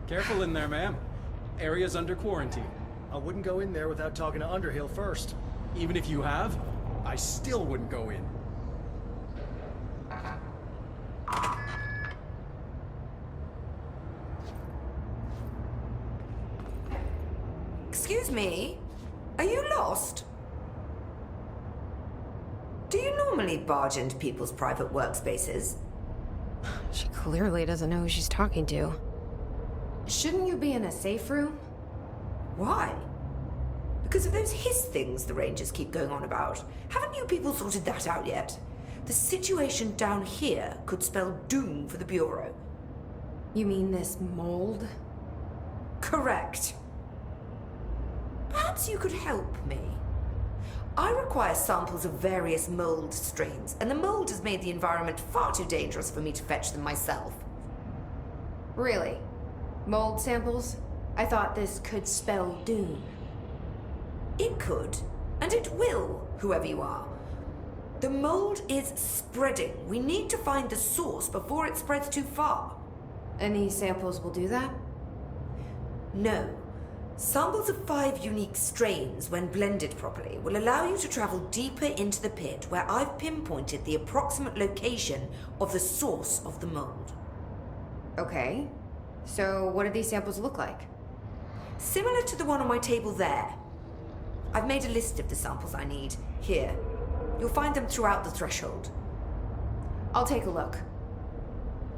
Careful in there, ma'am. Area's under quarantine. I wouldn't go in there without talking to Underhill first. Even if you have, I still wouldn't go in. Excuse me? Are you lost? Do you normally barge into people's private workspaces? She clearly doesn't know who she's talking to. Shouldn't you be in a safe room? Why? Because of those hiss things the Rangers keep going on about. Haven't you people sorted that out yet? The situation down here could spell doom for the Bureau. You mean this mold? Correct. Perhaps you could help me. I require samples of various mold strains, and the mold has made the environment far too dangerous for me to fetch them myself. Really? Mold samples? I thought this could spell doom. It could, and it will, whoever you are. The mold is spreading. We need to find the source before it spreads too far. And these samples will do that? No. Samples of 5 unique strains, when blended properly, will allow you to travel deeper into the pit where I've pinpointed the approximate location of the source of the mold. Okay. So what do these samples look like? Similar to the one on my table there. I've made a list of the samples I need. Here. You'll find them throughout the threshold. I'll take a look.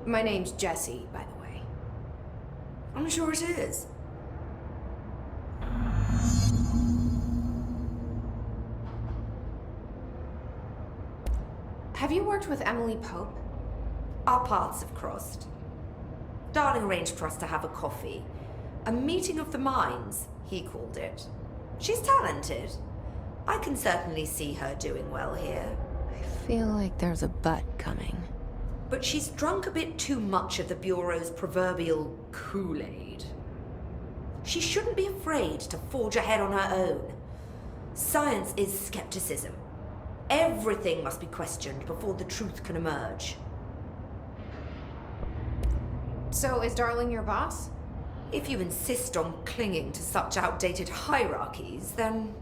My name's Jessie, by the way. I'm sure it is. Have you worked with Emily Pope? Our paths have crossed. Darling arranged for us to have a coffee. A meeting of the minds, he called it. She's talented. I can certainly see her doing well here. I feel like there's a but coming. But she's drunk a bit too much of the Bureau's proverbial Kool-Aid. She shouldn't be afraid to forge ahead on her own. Science is skepticism. Everything must be questioned before the truth can emerge. So is Darling your boss? If you insist on clinging to such outdated hierarchies, then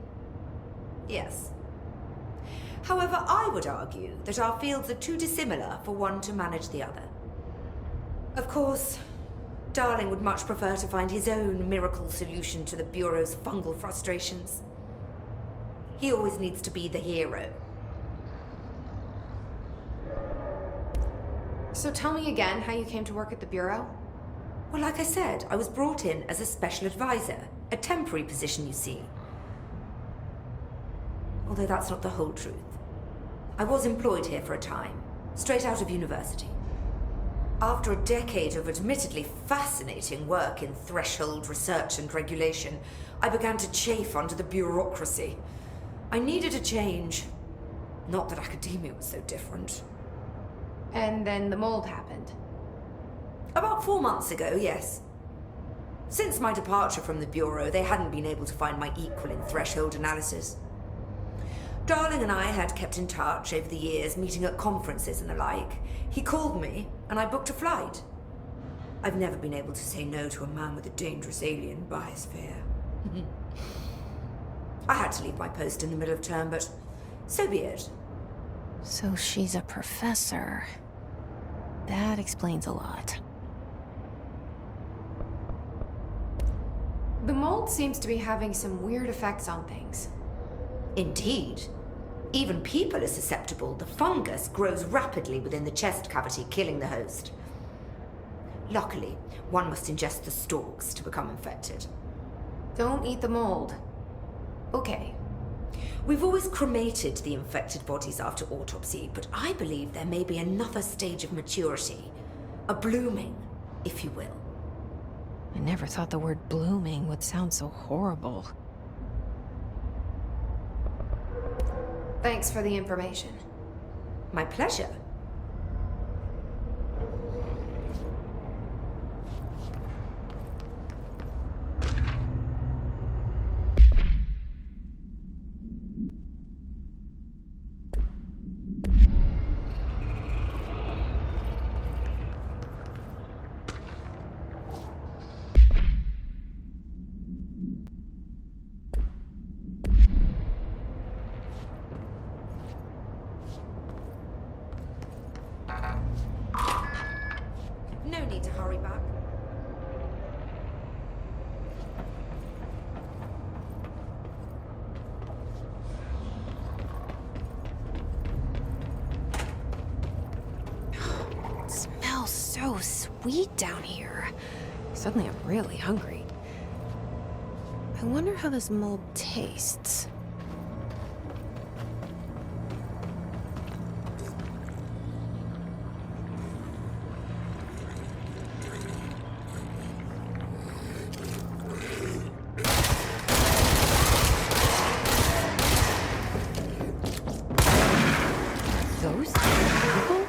yes. However, I would argue that our fields are too dissimilar for one to manage the other. Of course, Darling would much prefer to find his own miracle solution to the Bureau's fungal frustrations. He always needs to be the hero. So tell me again how you came to work at the Bureau? Well, like I said, I was brought in as a special advisor. A temporary position, you see. Although that's not the whole truth. I was employed here for a time, straight out of university. After a decade of admittedly fascinating work in threshold research and regulation, I began to chafe under the bureaucracy. I needed a change. Not that academia was so different. And then the mold happened. About 4 months ago, yes. Since my departure from the Bureau, they hadn't been able to find my equal in threshold analysis. Darling and I had kept in touch over the years, meeting at conferences and the like. He called me, and I booked a flight. I've never been able to say no to a man with a dangerous alien biosphere. I had to leave my post in the middle of term, but so be it. So she's a professor. That explains a lot. The mold seems to be having some weird effects on things. Indeed. Even people are susceptible. The fungus grows rapidly within the chest cavity, killing the host. Luckily, one must ingest the stalks to become infected. Don't eat the mold. Okay. We've always cremated the infected bodies after autopsy, but I believe there may be another stage of maturity. A blooming, if you will. I never thought the word blooming would sound so horrible. Thanks for the information. My pleasure. weed down here. Suddenly I'm really hungry. I wonder how this mold tastes. Those people?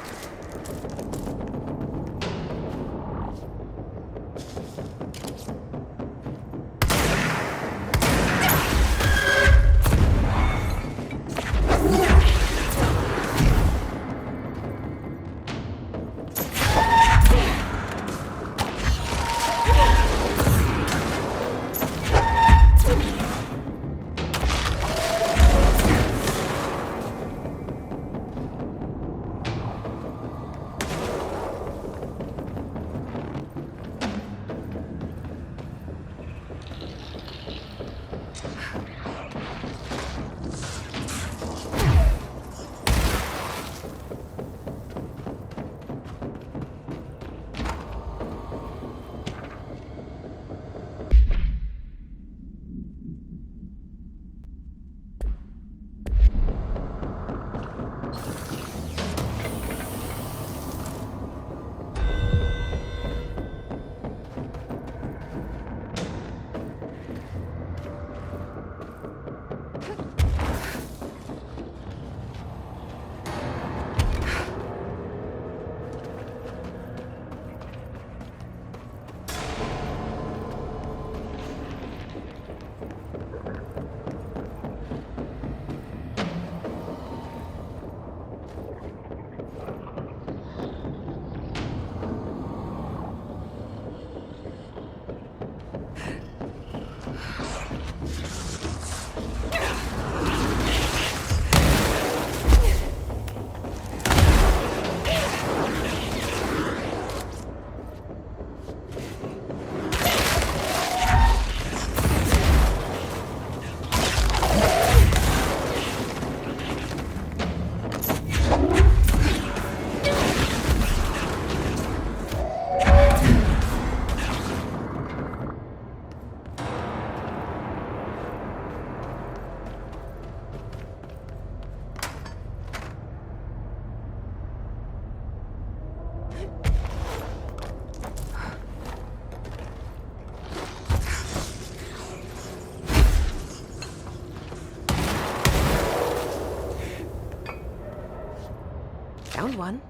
Found one.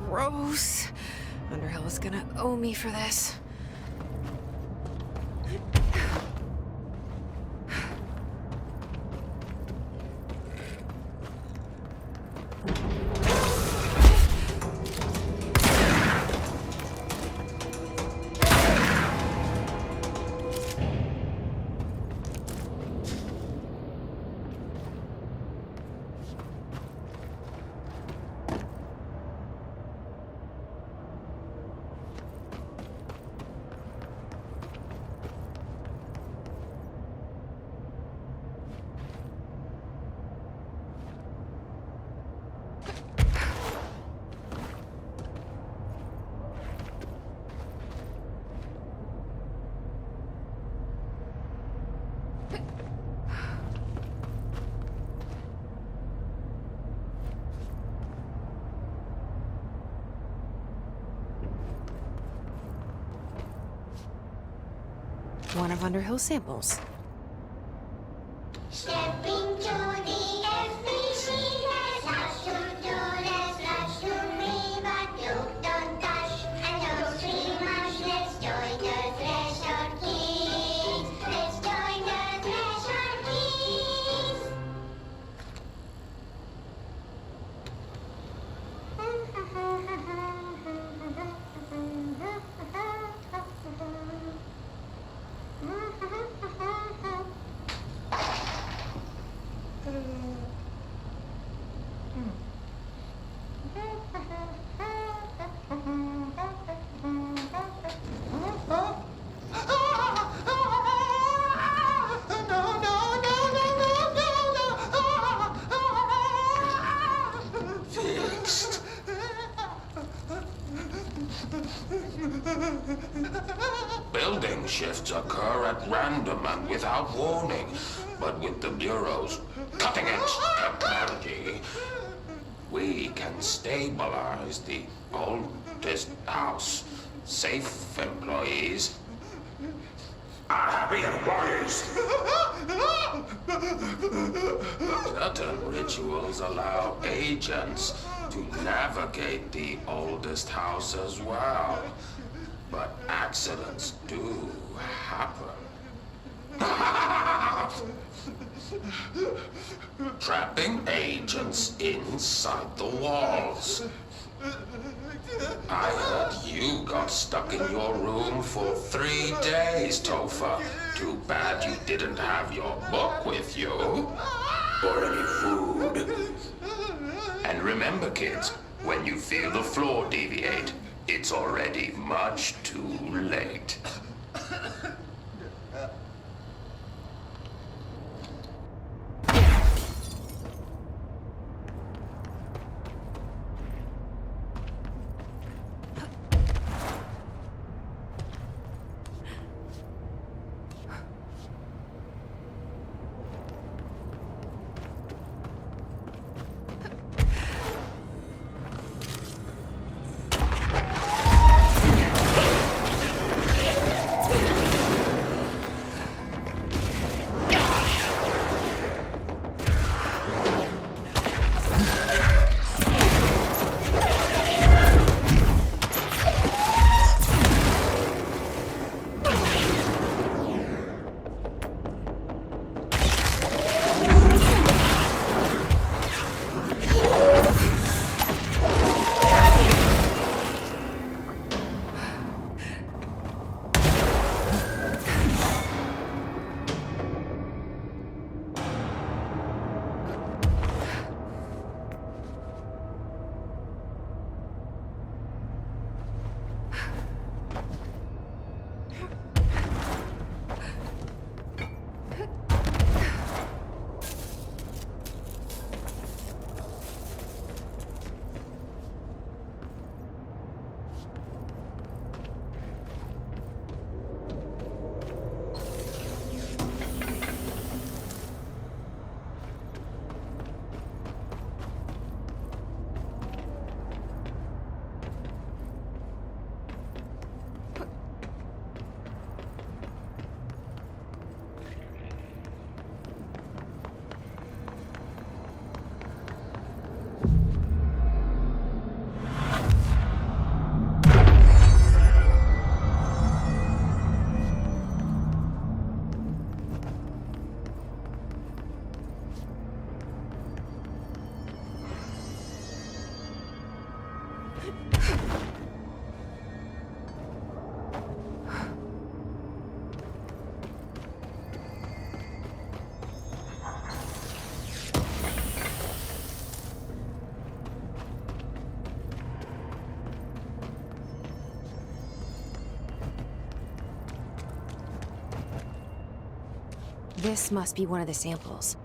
Gross. Underhill is gonna owe me for this. One of Underhill's samples. Step into the FBC, there's lots to do, there's lots to read, but you Building shifts occur at random and without warning, but with the Bureau's cutting-edge technology, we can stabilize the oldest house. Safe employees are happy employees. Certain rituals allow agents to navigate the oldest house as well. But accidents do happen. Trapping agents inside the walls. I heard you got stuck in your room for 3 days, Topher. Too bad you didn't have your book with you. Or any food. And remember, kids, when you feel the floor deviate, it's already much too late. This must be one of the samples.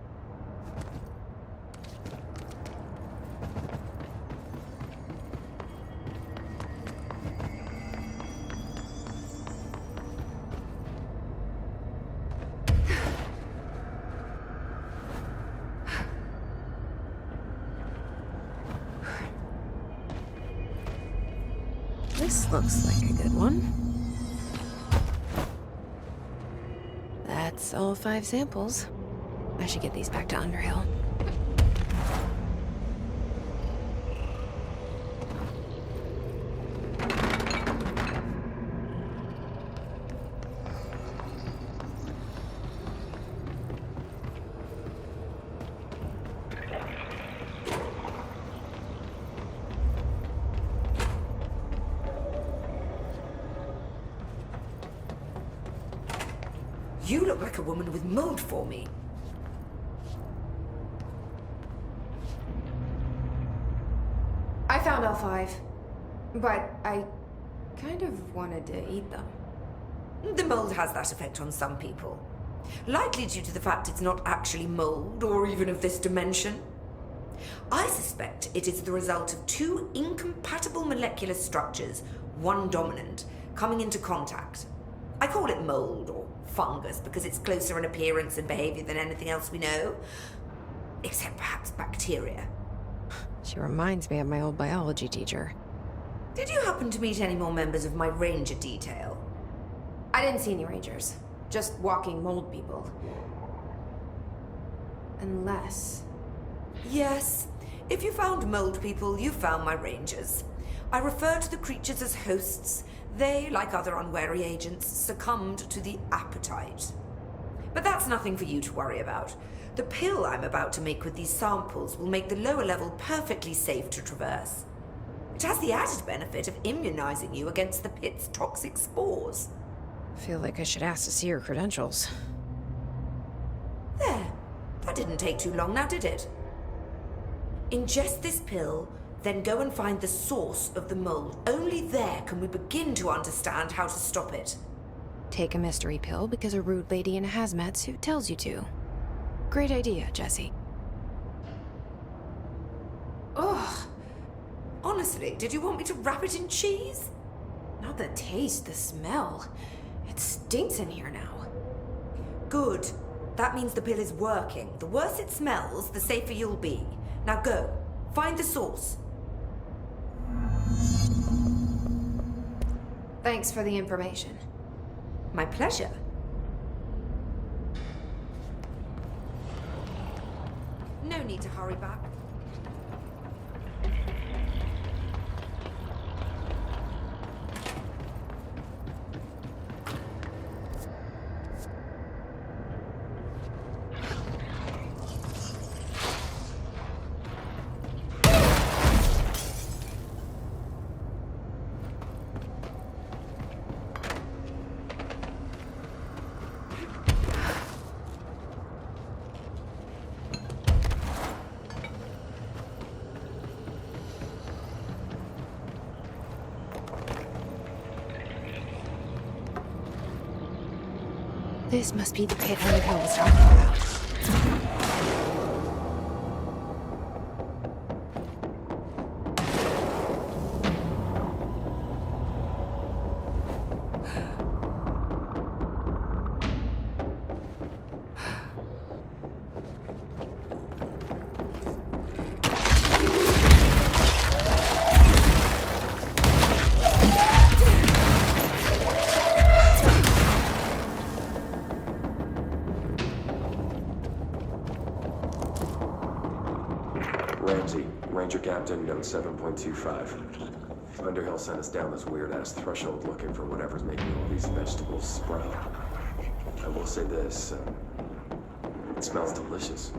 This looks like a good one. That's all 5 samples. I should get these back to Underhill. You look like a woman with mold for me. I found all 5, but I kind of wanted to eat them. The mold has that effect on some people. Likely due to the fact it's not actually mold, or even of this dimension. I suspect it is the result of 2 incompatible molecular structures, one dominant, coming into contact. I call it mold or fungus because it's closer in appearance and behavior than anything else we know. Except perhaps bacteria. She reminds me of my old biology teacher. Did you happen to meet any more members of my ranger detail? I didn't see any rangers. Just walking mold people. Unless... Yes. If you found mold people, you found my rangers. I refer to the creatures as hosts. They, like other unwary agents, succumbed to the appetite. But that's nothing for you to worry about. The pill I'm about to make with these samples will make the lower level perfectly safe to traverse. It has the added benefit of immunizing you against the pit's toxic spores. I feel like I should ask to see her credentials. There. That didn't take too long now, did it? Ingest this pill, then go and find the source of the mold. Only there can we begin to understand how to stop it. Take a mystery pill because a rude lady in a hazmat suit tells you to. Great idea, Jesse. Ugh. Honestly, did you want me to wrap it in cheese? not the taste, the smell. It stinks in here now. Good. That means the pill is working. The worse it smells, the safer you'll be. Now go. Find the source. Thanks for the information. My pleasure. No need to hurry back. This must be the pit Underhill was talking about. Ranger Captain, note 7.25. Underhill sent us down this weird-ass threshold looking for whatever's making all these vegetables sprout. I will say this, it smells delicious.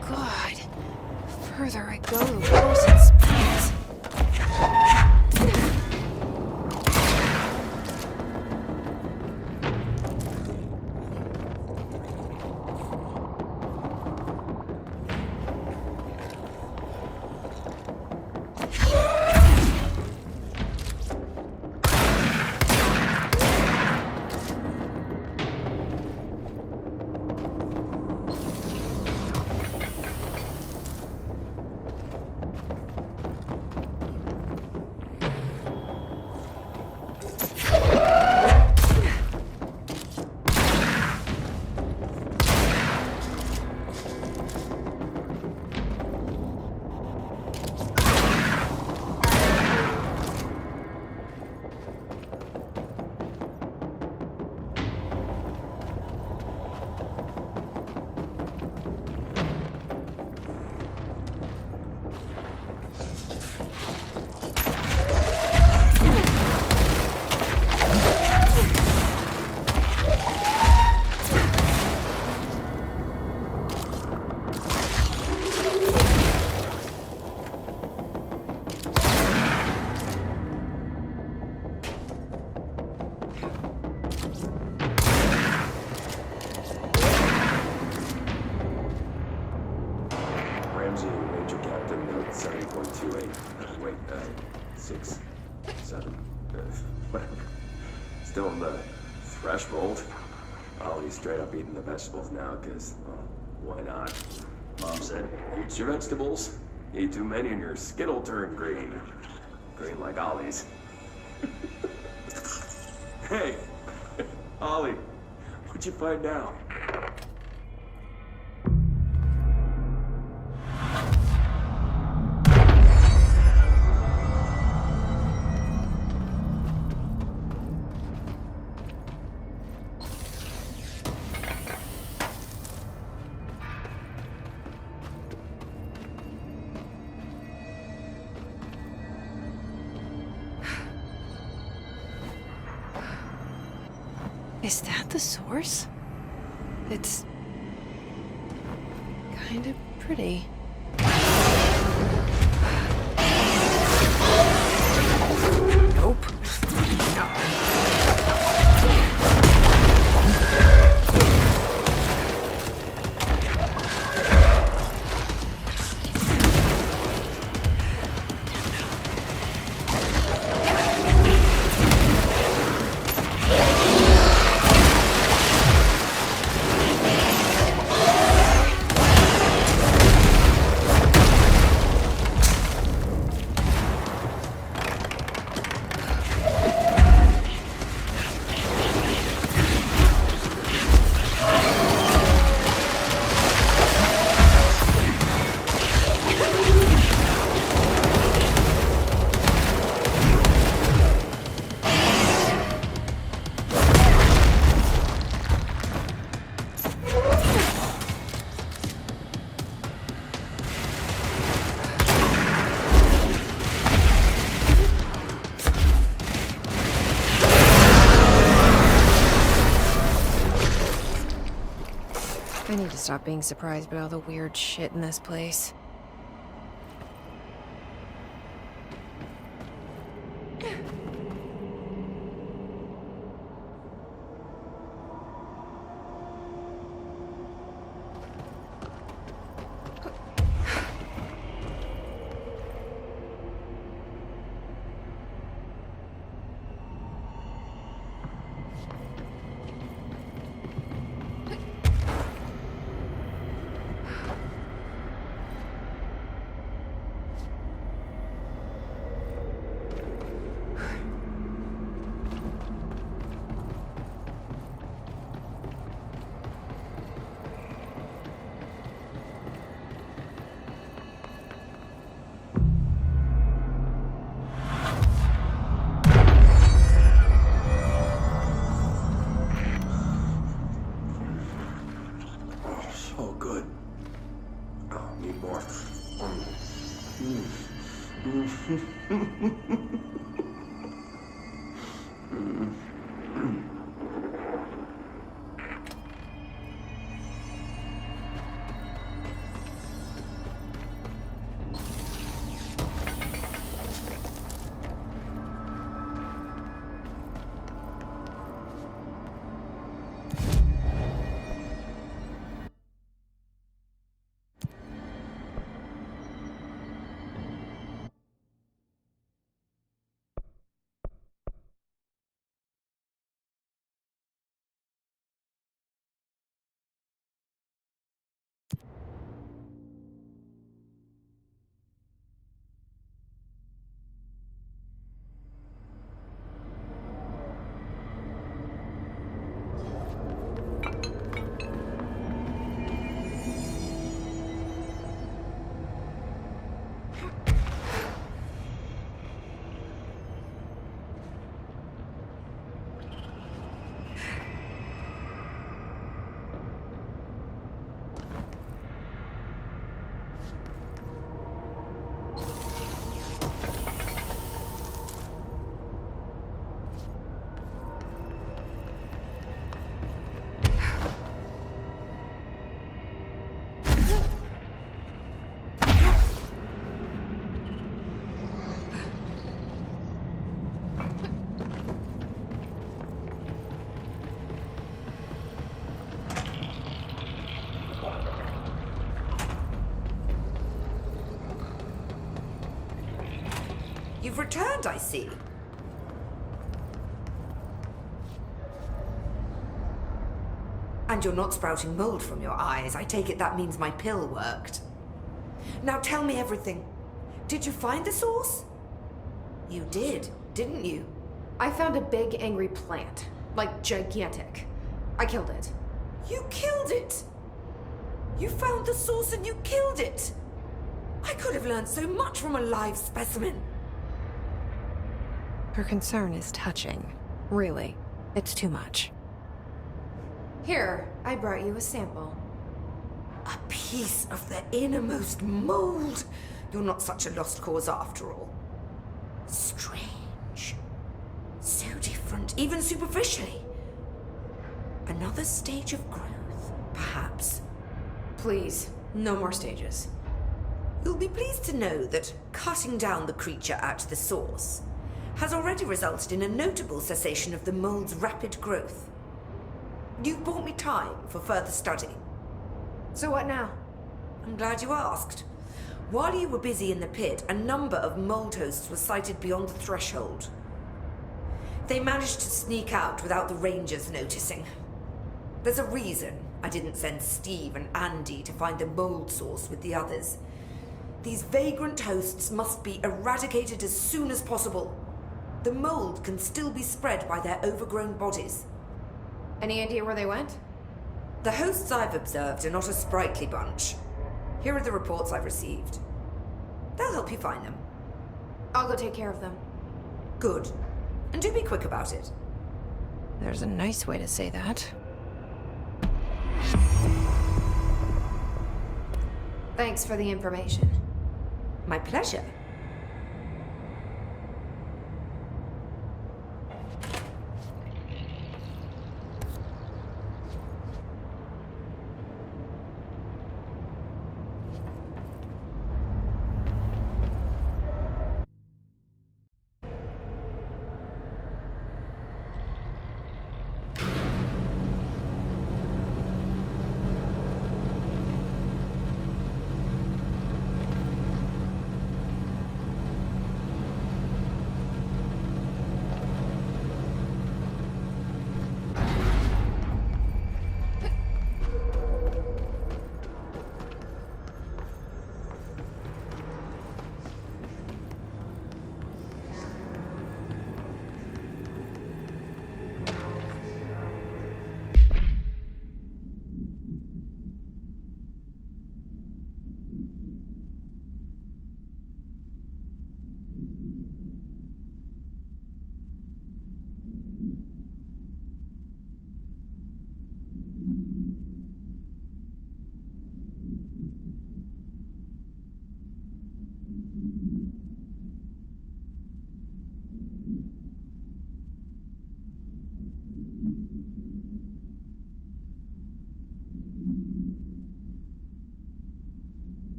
God. The further I go, the worse it smells. Ranger Captain, note 7.28. Wait, 6, 7, whatever. Still in the threshold. Ollie's straight up eating the vegetables now, because, well, why not? Mom said, eat your vegetables. Eat too many and your skittle turn green. Green like Ollie's. Hey, Ollie, what'd you find out? Is that the source? It's kind of pretty. Nope. No. I need to stop being surprised by all the weird shit in this place. Oh, good. Oh, need more. You've returned, I see. And you're not sprouting mold from your eyes. I take it that means my pill worked. Now tell me everything. Did you find the source? You did, didn't you? I found a big angry plant. Like, gigantic. I killed it. You killed it! You found the source and you killed it! I could have learned so much from a live specimen. Her concern is touching. Really, it's too much. Here, I brought you a sample. A piece of the innermost mold. You're not such a lost cause after all. Strange. So different, even superficially. Another stage of growth, perhaps. Please, no more stages. You'll be pleased to know that cutting down the creature at the source has already resulted in a notable cessation of the mold's rapid growth. You've bought me time for further study. So what now? I'm glad you asked. While you were busy in the pit, a number of mold hosts were sighted beyond the threshold. They managed to sneak out without the rangers noticing. There's a reason I didn't send Steve and Andy to find the mold source with the others. These vagrant hosts must be eradicated as soon as possible. The mold can still be spread by their overgrown bodies. Any idea where they went? The hosts I've observed are not a sprightly bunch. Here are the reports I've received. They'll help you find them. I'll go take care of them. Good. And do be quick about it. There's a nice way to say that. Thanks for the information. My pleasure.